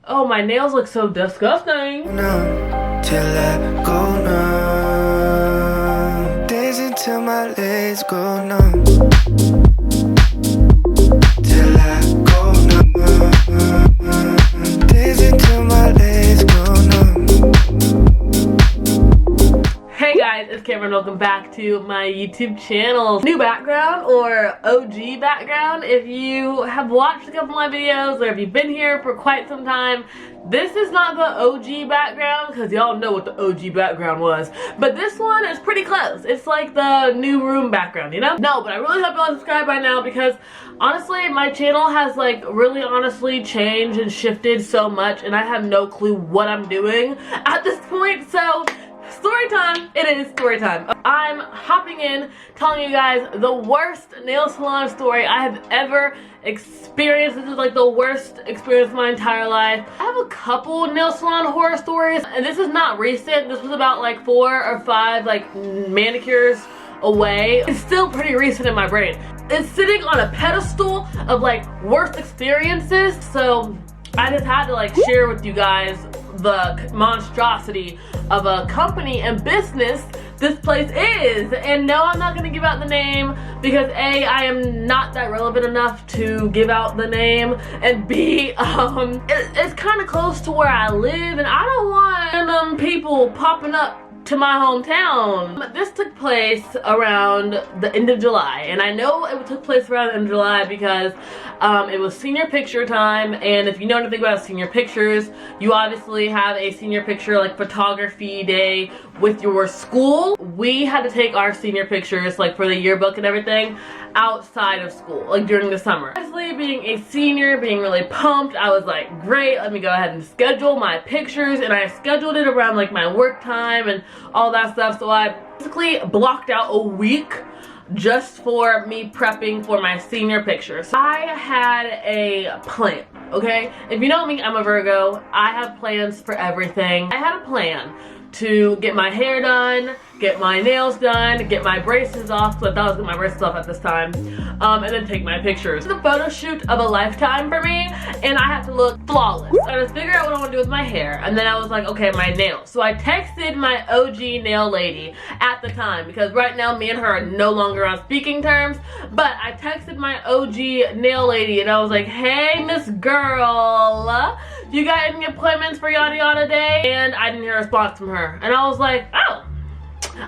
Oh, my nails look so disgusting. No, till I go numb. Dancing till my legs go numb. Till I go numb. Dancing till my legs go numb. Hey guys, it's Kamryn. Welcome back to my YouTube channel. New background or OG background. If you have watched a couple of my videos or if you've been here for quite some time, this is not the OG background because y'all know what the OG background was. But this one is pretty close. It's like the new room background, you know? No, but I really hope y'all subscribe by now because honestly, my channel has like really honestly changed and shifted so much and I have no clue what I'm doing at this point. So story time. It is story time. I'm hopping in telling you guys the worst nail salon story I have ever experienced. This is like the worst experience of my entire life. I have a couple nail salon horror stories and this is not recent. This was about like 4 or 5 like manicures away. It's still pretty recent in my brain. It's sitting on a pedestal of like worst experiences, so I just had to like share with you guys the monstrosity of a company and business this place is. And no, I'm not going to give out the name because A, I am not that relevant enough to give out the name, and B, it's kind of close to where I live and I don't want random people popping up to my hometown. This took place around the end of July, and I know it took place around the end of July because it was senior picture time, and if you know anything about senior pictures, you obviously have a senior picture like photography day with your school. We had to take our senior pictures like for the yearbook and everything outside of school, like during the summer. Honestly, being a senior, being really pumped, I was like, great, let me go ahead and schedule my pictures, and I scheduled it around like my work time and all that stuff. So I basically blocked out a week just for me prepping for my senior pictures. I had a plan, okay? If you know me, I'm a Virgo. I have plans for everything. I had a plan to get my hair done, get my nails done, get my braces off, so I thought I was getting my braces off at this time, and then take my pictures. It's a photo shoot of a lifetime for me, and I have to look flawless. I had to figure out what I want to do with my hair, and then I was like, okay, my nails. So I texted my OG nail lady at the time, because right now me and her are no longer on speaking terms, but I texted my OG nail lady, and I was like, hey, Miss Girl, you got any appointments for yada yada day? And I didn't hear a response from her, and I was like, oh.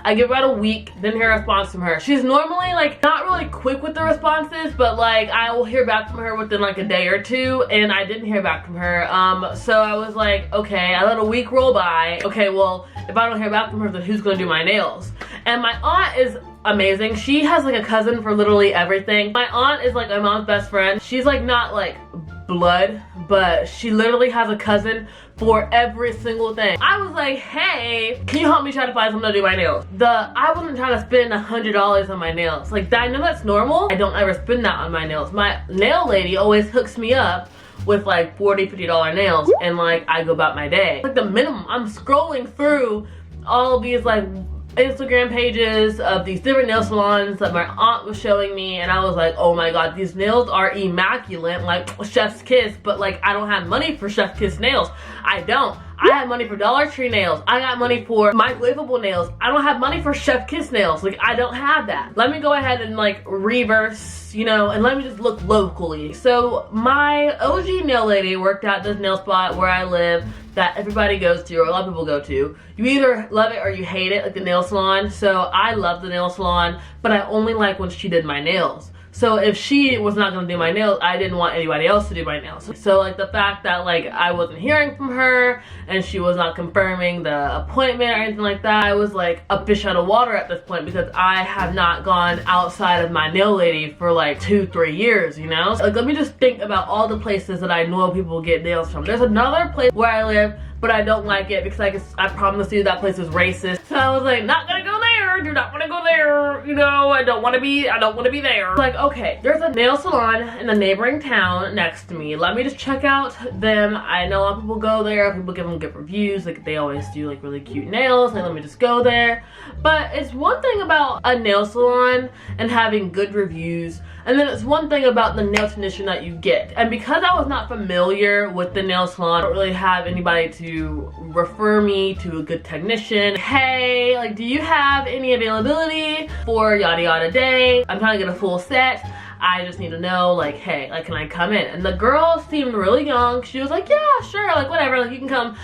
I give her about a week, didn't hear a response from her. She's normally like not really quick with the responses, but like I will hear back from her within like a day or two, and I didn't hear back from her. So I was like, okay, I let a week roll by. Okay, well, if I don't hear back from her, then who's gonna do my nails? And my aunt is amazing. She has like a cousin for literally everything. My aunt is like my mom's best friend. She's like not like blood, but she literally has a cousin for every single thing. I was like, hey, can you help me try to find someone to do my nails? I wasn't trying to spend $100 on my nails. Like, I know that's normal. I don't ever spend that on my nails. My nail lady always hooks me up with like $40, $50 nails, and like I go about my day. Like the minimum. I'm scrolling through all of these like Instagram pages of these different nail salons that my aunt was showing me, and I was like, oh my god, these nails are immaculate, like chef's kiss, but like I don't have money for chef's kiss nails. I don't. I have money for Dollar Tree nails. I got money for microwavable nails. I don't have money for chef kiss nails. Like, I don't have that. Let me go ahead and like reverse, you know, and let me just look locally. So my OG nail lady worked at this nail spot where I live that everybody goes to, or a lot of people go to. You either love it or you hate it, like the nail salon. So I love the nail salon, but I only like when she did my nails. So if she was not gonna do my nails, I didn't want anybody else to do my nails. So like the fact that like I wasn't hearing from her and she was not confirming the appointment or anything like that, I was like a fish out of water at this point because I have not gone outside of my nail lady for like 2-3 years, you know? Like let me just think about all the places that I know people get nails from. There's another place where I live, but I don't like it because I promise you that place is racist. So I was like, not gonna go there, do not wanna go there, you know, I don't wanna be there. Like, okay, there's a nail salon in the neighboring town next to me. Let me just check out them. I know a lot of people go there, people give them good reviews, like they always do like really cute nails, like let me just go there. But it's one thing about a nail salon and having good reviews, And then it's one thing about the nail technician that you get. And because I was not familiar with the nail salon, I don't really have anybody to refer me to a good technician. Hey, like, do you have any availability for yada yada day? I'm trying to get a full set. I just need to know, like, hey, like, can I come in? And the girl seemed really young. She was like, yeah, sure, like, whatever, like, you can come.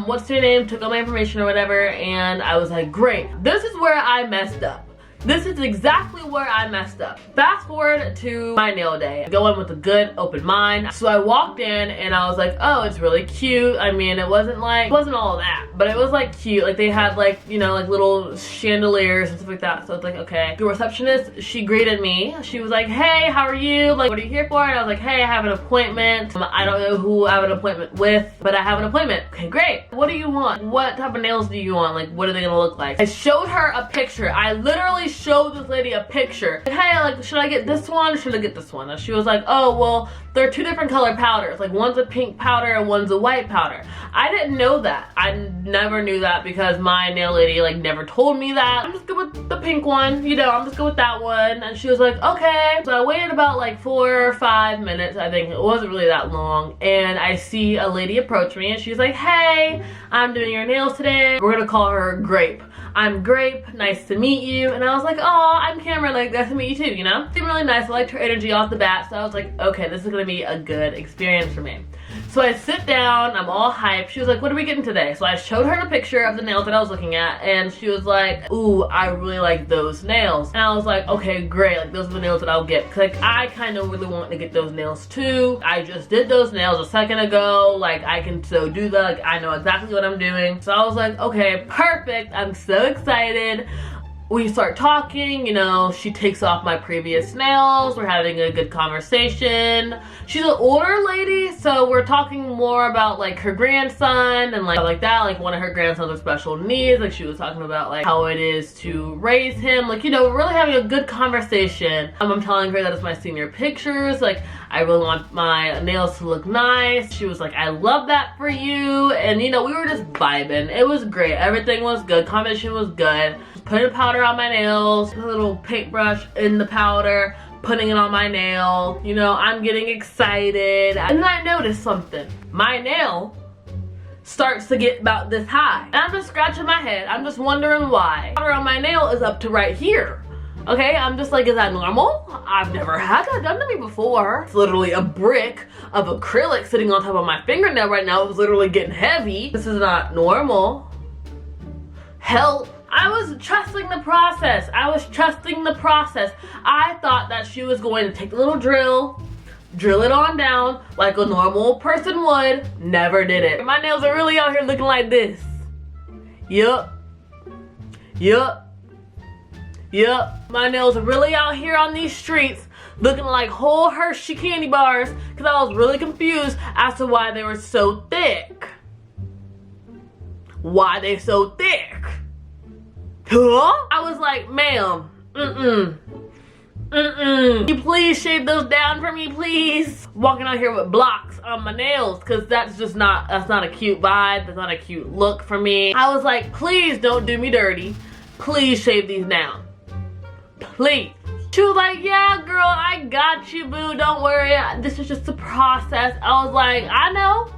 What's your name? Took all my information or whatever. And I was like, great. This is where I messed up. This is exactly where I messed up. Fast forward to my nail day. Go in with a good open mind. So I walked in and I was like, oh, it's really cute. I mean, it wasn't all of that, but it was like cute. Like they had like, you know, like little chandeliers and stuff like that. So it's like, okay. The receptionist, she greeted me. She was like, hey, how are you? Like, what are you here for? And I was like, hey, I have an appointment. I don't know who I have an appointment with, but I have an appointment. Okay, great. What do you want? What type of nails do you want? Like, what are they gonna look like? I showed her a picture. I literally showed this lady a picture. Like, hey, like, should I get this one or should I get this one? And she was like, oh, well, they're two different color powders. Like, one's a pink powder and one's a white powder. I didn't know that. I never knew that because my nail lady, like, never told me that. I'm just good with the pink one, you know, I'm just good with that one. And she was like, okay. So I waited about like 4 or 5 minutes, I think. It wasn't really that long. And I see a lady approach me and she's like, hey, I'm doing your nails today. We're gonna call her Grape. I'm Grape, nice to meet you. And I was like, oh, I'm Kamryn, like, nice to meet you too, you know? Seemed really nice, I liked her energy off the bat, so I was like, okay, this is gonna be a good experience for me. So I sit down, I'm all hyped. She was like, what are we getting today? So I showed her the picture of the nails that I was looking at, and she was like, ooh, I really like those nails. And I was like, okay, great, like, those are the nails that I'll get. Cause, like, I kind of really want to get those nails too. I just did those nails a second ago. Like, I can so do that. Like, I know exactly what I'm doing. So I was like, okay, perfect. I'm so excited. We start talking, you know, she takes off my previous nails. We're having a good conversation. She's an older lady, so we're talking more about like her grandson and like that. Like one of her grandsons with special needs. Like she was talking about like how it is to raise him. Like, you know, we're really having a good conversation. I'm telling her that it's my senior pictures. Like, I really want my nails to look nice. She was like, I love that for you. And you know, we were just vibing. It was great. Everything was good. Conversation was good. Putting powder on my nails, a little paintbrush in the powder, putting it on my nail. You know, I'm getting excited. And then I noticed something. My nail starts to get about this high. And I'm just scratching my head. I'm just wondering why. Powder on my nail is up to right here. Okay, I'm just like, is that normal? I've never had that done to me before. It's literally a brick of acrylic sitting on top of my fingernail right now. It was literally getting heavy. This is not normal. Help. I was trusting the process. I was trusting the process. I thought that she was going to take the little drill it on down like a normal person would. Never did it. My nails are really out here looking like this. Yup. Yup. Yup. My nails are really out here on these streets looking like whole Hershey candy bars because I was really confused as to why they were so thick. Why they so thick? Huh? I was like, ma'am, can you please shave those down for me, please? Walking out here with blocks on my nails, because that's not a cute vibe. That's not a cute look for me. I was like, please don't do me dirty. Please shave these down. Please. She was like, yeah, girl, I got you, boo. Don't worry. This is just a process. I was like, I know,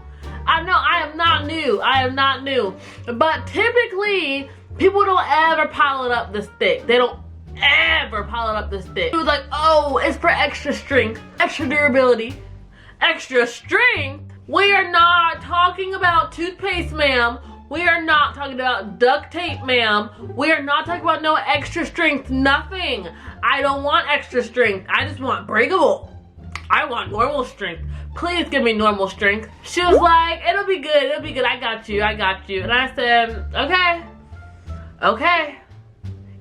I am not new. I am not new. But typically, people don't ever pile it up this thick. They don't ever pile it up this thick. She was like, oh, it's for extra strength, extra durability, extra strength. We are not talking about toothpaste, ma'am. We are not talking about duct tape, ma'am. We are not talking about no extra strength, nothing. I don't want extra strength. I just want breakable. I want normal strength. Please give me normal strength. She was like, it'll be good, it'll be good. I got you, I got you. And I said, okay. Okay.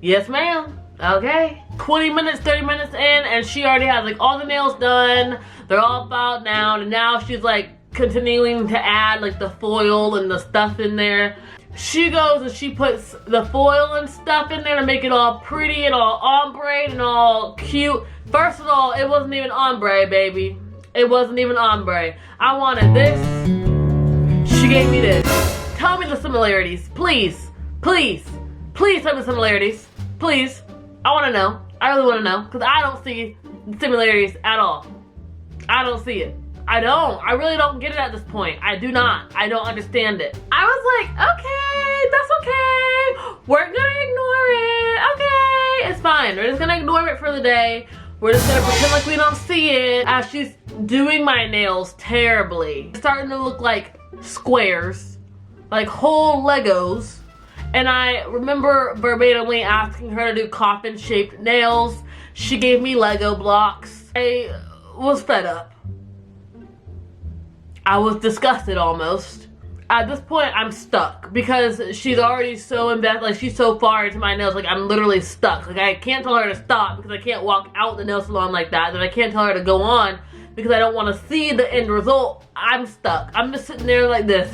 Yes, ma'am. Okay. 20 minutes, 30 minutes in, and she already has like all the nails done. They're all filed down, and now she's like continuing to add like the foil and the stuff in there. She goes and she puts the foil and stuff in there to make it all pretty and all ombre and all cute. First of all, it wasn't even ombre, baby. It wasn't even ombre. I wanted this. She gave me this. Tell me the similarities, please. Please. Please tell me the similarities. Please. I want to know. I really want to know. Because I don't see similarities at all. I don't see it. I really don't get it at this point. I do not. I don't understand it. I was like, okay, that's okay. We're gonna ignore it. Okay, it's fine. We're just gonna ignore it for the day. We're just gonna pretend like we don't see it. As she's doing my nails terribly. It's starting to look like squares, like whole Legos. And I remember verbatimly asking her to do coffin-shaped nails. She gave me Lego blocks. I was fed up. I was disgusted almost. At this point, I'm stuck because she's already so invested, like she's so far into my nails, like I'm literally stuck. Like I can't tell her to stop because I can't walk out the nail salon like that, and I can't tell her to go on because I don't want to see the end result. I'm stuck. I'm just sitting there like this.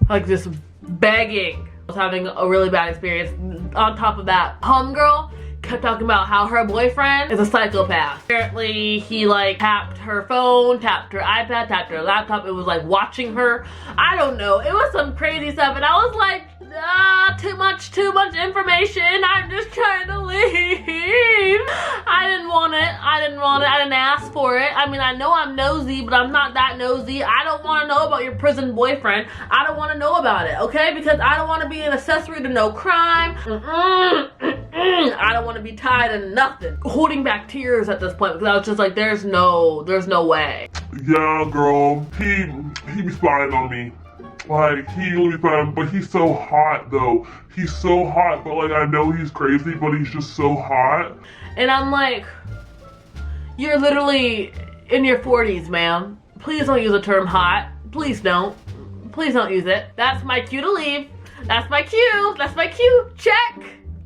Like just begging. I was having a really bad experience. On top of that, homegirl kept talking about how her boyfriend is a psychopath. Apparently he like tapped her phone, tapped her iPad, tapped her laptop. It was like watching her. I don't know. It was some crazy stuff and I was like, too much information. I'm just trying to leave. I didn't want it. I didn't ask for it. I mean, I know I'm nosy, but I'm not that nosy. I don't want to know about your prison boyfriend. I don't want to know about it, okay? Because I don't want to be an accessory to no crime. I don't want to be tied to nothing. Holding back tears at this point because I was just like, there's no way. Yeah, girl, he be spying on me. Like, he will be fine, but he's so hot though. He's so hot, but like I know he's crazy, but he's just so hot. And I'm like, you're literally in your 40s, ma'am. Please don't use the term hot. Please don't. Please don't use it. That's my cue to leave. That's my cue. That's my cue. Check.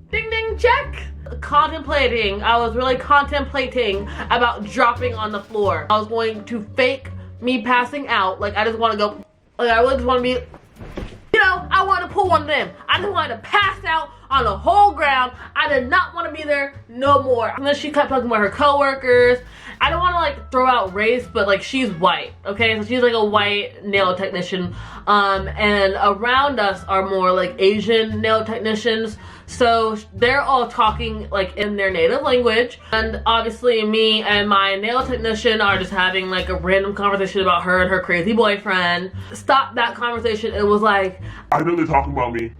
Ding ding, check. I was really contemplating about dropping on the floor. I was going to fake me passing out. Like I just want to go. Like I really just want to be, you know, I want to pull one of them. I just wanted to pass out on the whole ground. I did not want to be there no more. And then she kept talking about her coworkers. I don't want to like throw out race, but like she's white, okay? So she's like a white nail technician. And around us are more like Asian nail technicians. So they're all talking like in their native language. And obviously me and my nail technician are just having like a random conversation about her and her crazy boyfriend. Stop that conversation. It was like, I know they're talking about me.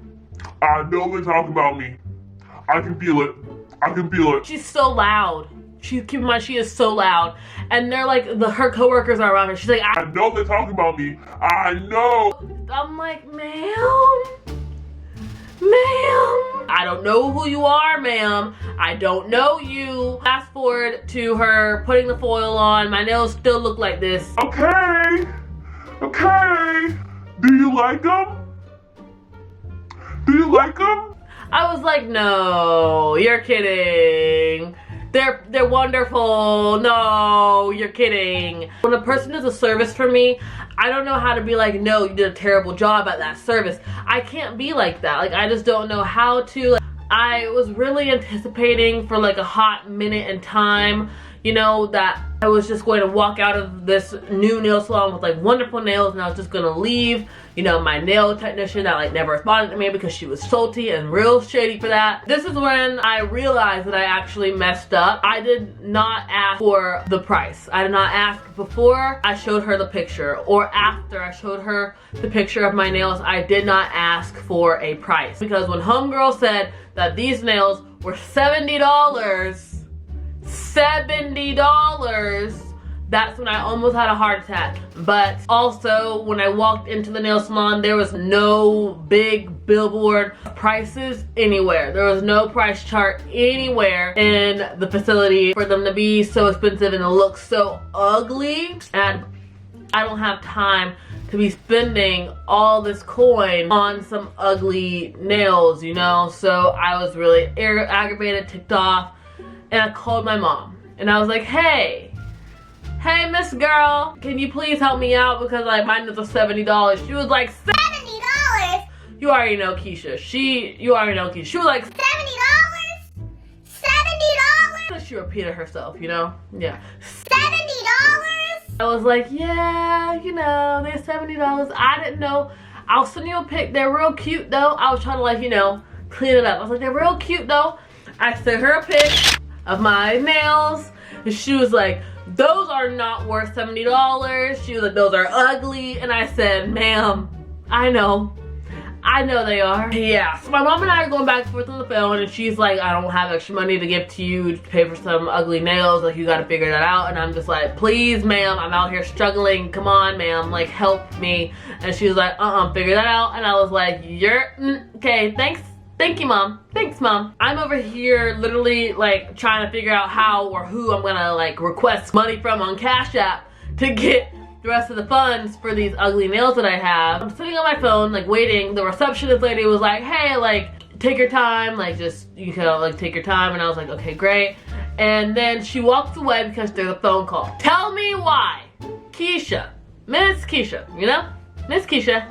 I know they're talking about me. I can feel it. I can feel it. She's so loud. Keep in mind, she is so loud. And they're like, her coworkers are around her. She's like, I know they're talking about me. I know. I'm like, ma'am? I don't know who you are, ma'am. I don't know you. Fast forward to her putting the foil on. My nails still look like this. Okay. Okay. Do you like them? Do you like them? I was like, no, you're kidding. They're wonderful. No, you're kidding. When a person does a service for me, I don't know how to be like, no, you did a terrible job at that service. I can't be like that. Like, I just don't know how to. Like, I was really anticipating for like a hot minute in time, you know, that I was just going to walk out of this new nail salon with like wonderful nails and I was just gonna leave, you know, my nail technician that like never responded to me because she was salty and real shady for that. This is when I realized that I actually messed up. I did not ask for the price. I did not ask before I showed her the picture or after I showed her the picture of my nails. I did not ask for a price because when homegirl said that these nails were $70, that's when I almost had a heart attack. But also when I walked into the nail salon, there was no big billboard prices anywhere. There was no price chart anywhere in the facility for them to be so expensive and to look so ugly. And I don't have time to be spending all this coin on some ugly nails, you know? So I was really aggravated, ticked off, and I called my mom. And I was like, hey, Miss Girl, can you please help me out because like mine is $70. She was like, $70? You already know Keisha. You already know Keisha. She was like, $70? $70? She repeated herself, you know? Yeah. $70? I was like, yeah, you know, they're $70. I didn't know. I'll send you a pic. They're real cute though. I was trying to like, you know, clean it up. I was like, they're real cute though. I sent her a pic of my nails, and she was like, those are not worth $70. She was like, those are ugly. And I said, ma'am, I know they are. Yeah, so my mom and I are going back and forth on the phone, and she's like, I don't have extra money to give to you to pay for some ugly nails, like you gotta figure that out. And I'm just like, please ma'am, I'm out here struggling, come on ma'am, like help me. And she was like, figure that out. And I was like, okay, thanks. Thank you, mom. Thanks, mom. I'm over here literally like trying to figure out how or who I'm gonna like request money from on Cash App to get the rest of the funds for these ugly nails that I have. I'm sitting on my phone like waiting. The receptionist lady was like, hey, like take your time, like just you can like take your time. And I was like, okay, great. And then she walks away because there's a phone call. Tell me why Keisha, Miss Keisha, you know, Miss Keisha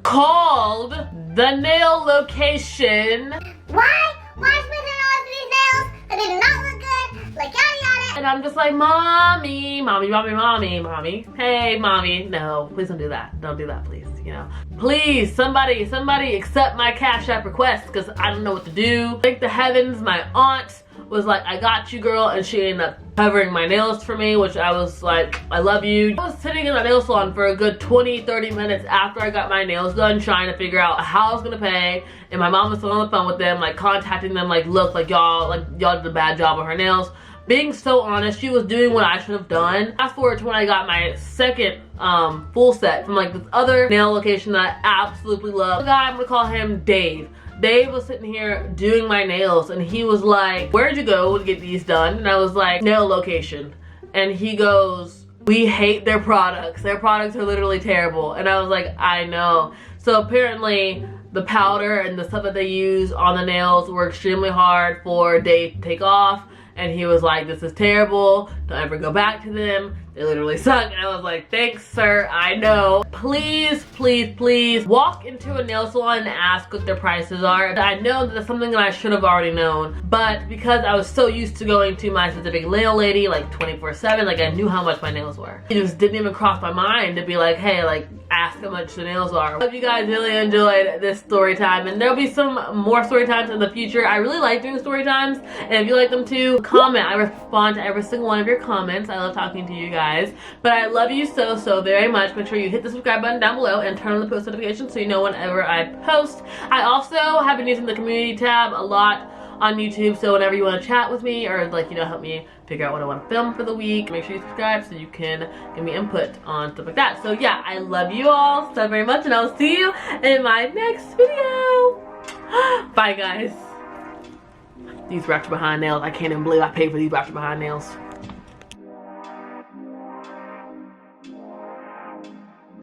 called the nail location. Why spend $10 for these nails that did not look good? Like yada yada. And I'm just like, mommy. Hey, mommy. No, please don't do that. Don't do that, please. You know, please, somebody accept my Cash App request because I don't know what to do. Thank the heavens, my aunt was like, I got you, girl, and she ended up covering my nails for me, which I was like, I love you. I was sitting in the nail salon for a good 20-30 minutes after I got my nails done, trying to figure out how I was gonna pay, and my mom was still on the phone with them, like contacting them, like, look, like y'all did a bad job on her nails. Being so honest, she was doing what I should have done. Fast forward to when I got my second full set from like this other nail location that I absolutely love. The guy, I'm gonna call him Dave. Dave was sitting here doing my nails, and he was like, where'd you go to get these done? And I was like, nail location. And he goes, we hate their products. Their products are literally terrible. And I was like, I know. So apparently the powder and the stuff that they use on the nails were extremely hard for Dave to take off. And he was like, this is terrible. Don't ever go back to them. They literally suck. And I was like, thanks, sir. I know. Please, please, please walk into a nail salon and ask what their prices are. I know that that's something that I should have already known. But because I was so used to going to my specific nail lady like 24/7, like I knew how much my nails were. It just didn't even cross my mind to be like, hey, like ask how much the nails are. I hope you guys really enjoyed this story time, and there'll be some more story times in the future. I really like doing story times, and if you like them too, comment. I respond to every single one of your comments. I love talking to you guys, but I love you so very much. Make sure you hit the subscribe button down below and turn on the post notifications so you know whenever I post. I also have been using the community tab a lot on YouTube, so whenever you want to chat with me or like, you know, help me figure out what I want to film for the week, make sure you subscribe so you can give me input on stuff like that. So yeah, I love you all so very much, and I'll see you in my next video. Bye guys. These wrapped behind nails, I can't even believe I paid for these wrapped behind nails.